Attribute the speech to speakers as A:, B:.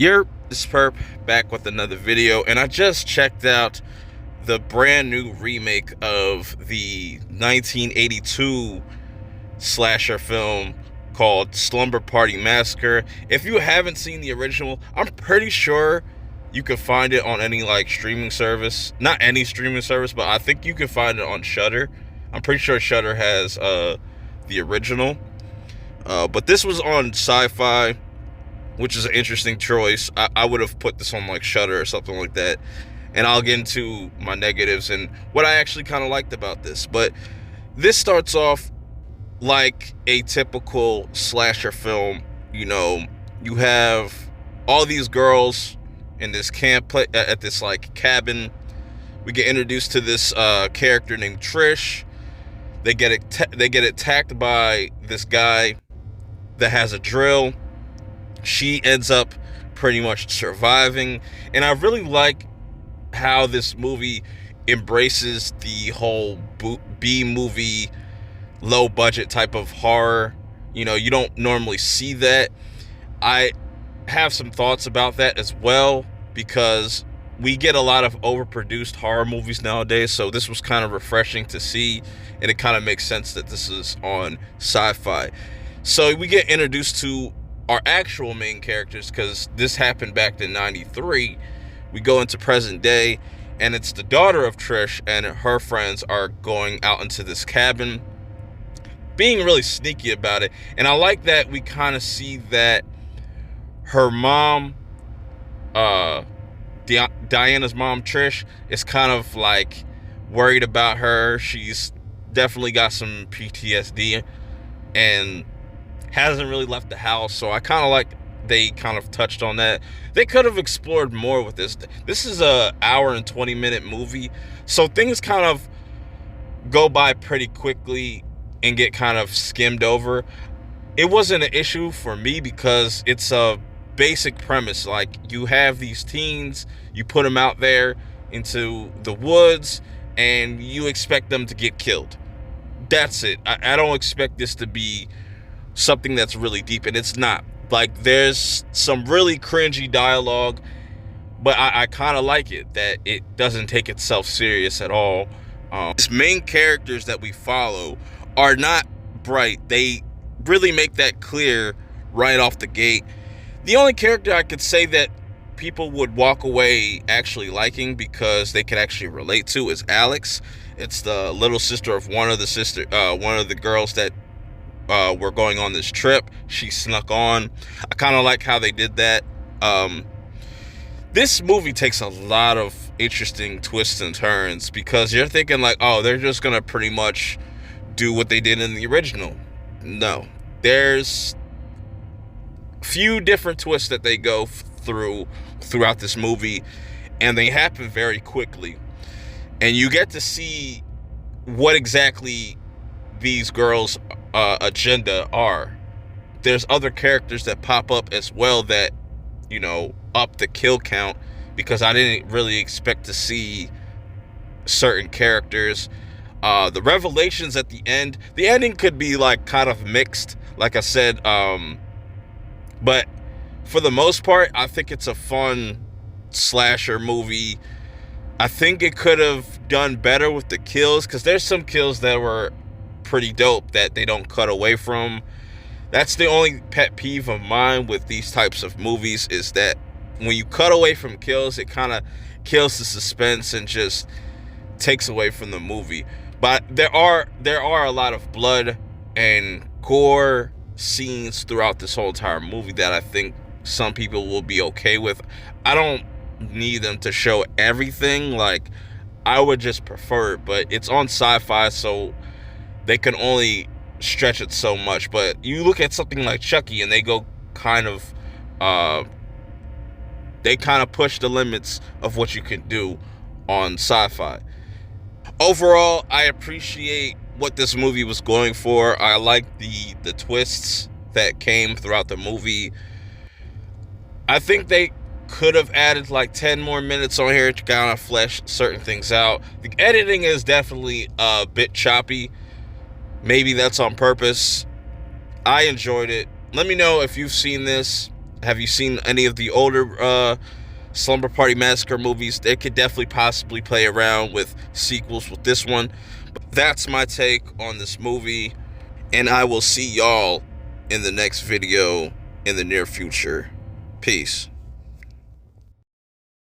A: This Perp back with another video, and I just checked out the brand new remake of the 1982 slasher film called Slumber Massacre. If you haven't seen the original, I'm pretty sure you can find it on any streaming service. Not any streaming service, but I think you can find it on Shudder. I'm pretty sure Shudder has the original. But this was on Syfy, which is an interesting choice. I would have put this on Shudder or something like that. And I'll get into my negatives and what I actually kind of liked about this. But this starts off like a typical slasher film. You have all these girls in this camp at this cabin. We get introduced to this character named Trish. They get attacked by this guy that has a drill. She ends up pretty much surviving, and I really like how this movie embraces the whole B-movie, low-budget type of horror. You don't normally see that. I have some thoughts about that as well, because we get a lot of overproduced horror movies nowadays, so this was kind of refreshing to see, and it kind of makes sense that this is on Syfy. So we get introduced to our actual main characters, because this happened back in '93. We go into present day, and it's the daughter of Trish and her friends are going out into this cabin, being really sneaky about it. And I like that we kind of see that her mom, Diana's mom, Trish, is kind of worried about her. She's definitely got some PTSD and hasn't really left the house. So I kind of like they kind of touched on that. They could have explored more with this. This is a hour and 20-minute movie, so things kind of go by pretty quickly and get kind of skimmed over. It wasn't an issue for me because it's a basic premise. You have these teens, you put them out there into the woods, and you expect them to get killed. That's it. I don't expect this to be something that's really deep, and it's not. There's some really cringy dialogue, but I kind of like it that it doesn't take itself serious at all. These main characters that we follow are not bright. They really make that clear right off the gate. The only character I could say that people would walk away actually liking, because they could actually relate to, is Alex. It's the little sister of one of the girls that were going on this trip. She snuck on. I kind of like how they did that. This movie takes a lot of interesting twists and turns, because you're thinking oh, they're just gonna pretty much do what they did in the original. No, there's few different twists that they go throughout this movie, and they happen very quickly, and you get to see what exactly these girls' agenda are. There's other characters that pop up as well that up the kill count, because I didn't really expect to see certain characters. The revelations at the ending could be kind of mixed, like I said, but for the most part, I think it's a fun slasher movie. I think it could have done better with the kills, because there's some kills that were pretty dope that they don't cut away from. That's the only pet peeve of mine with these types of movies, is that when you cut away from kills, it kind of kills the suspense and just takes away from the movie. But there are a lot of blood and gore scenes throughout this whole entire movie that I think some people will be okay with. I don't need them to show everything. I would just prefer it, but it's on Syfy, so they can only stretch it so much. But you look at something like Chucky, and they go they kind of push the limits of what you can do on Syfy. Overall, I appreciate what this movie was going for. I like the twists that came throughout the movie. I think they could have added 10 more minutes on here to kind of flesh certain things out. The editing is definitely a bit choppy. Maybe that's on purpose. I enjoyed it. Let me know if you've seen this. Have you seen any of the older Slumber Party Massacre movies? They could definitely possibly play around with sequels with this one. But that's my take on this movie, and I will see y'all in the next video in the near future. Peace.